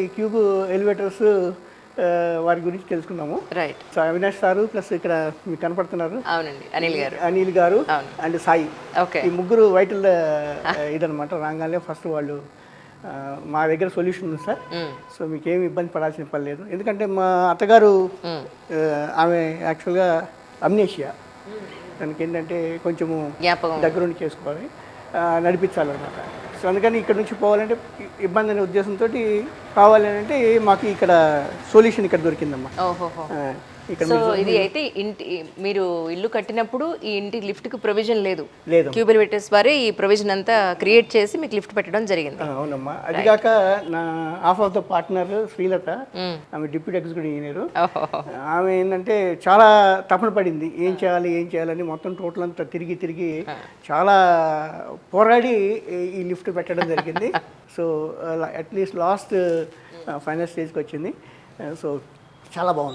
ఈ cube elevators వారి గురించి తెలుసుకున్నాము. Right. So Avinash sir plus ఇక్కడ మీకు కనపడుతున్నారు అవునండి, అనిల్ గారు అవును. అండ్ సాయి. ఓకే. ఈ ముగ్గురు వైటల్ ఇదనమాట. రాగానే ఫస్ట్ వాళ్ళు మా దగ్గర సొల్యూషన్ ఉంది సార్, సో మీకేమి ఇబ్బంది పడాల్సిన పని లేదు. ఎందుకంటే మా అత్తగారు ఆమె యాక్చువల్గా అమ్నేషియా, దానికి ఏంటంటే కొంచెము జ్ఞాపకం దగ్గరుండి చేసుకోవాలి, నడిపించాలన్నమాట. సో అందుకని ఇక్కడ నుంచి పోవాలంటే ఇబ్బంది అనే ఉద్దేశంతో కావాలి అంటే మాకు ఇక్కడ సొల్యూషన్ ఇక్కడ దొరికిందమ్మా. ఓహోహో. ఇక్కడ సో ఇది అయితే ఇంటి మీరు ఇల్లు కట్టినప్పుడు ఈ ఇంటి లిఫ్ట్ కి ప్రొవిజన్ లేదు. లేదు. క్యూబ్ ఎలివేటర్స్ వారే ఈ ప్రొవిజన్ అంతా క్రియేట్ చేసి మీకు లిఫ్ట్ పెట్టడం జరిగింది. అవునమ్మా. అది కాక నా half of the partner Srilatha, ఆమె డిప్యూటీ ఎగ్జిక్యూటివ్ ఇంజనీర్. ఆమె ఏంటంటే చాలా తపన పడింది, ఏం చేయాలని మొత్తం టోటల్ అంతా తిరిగి చాలా పోరాడి ఈ లిఫ్ట్ పెట్టడం జరిగింది. సో అట్లీస్ట్ లాస్ట్ ఫైనల్ స్టేజ్కి వచ్చింది. సో చాలా బాగుంది.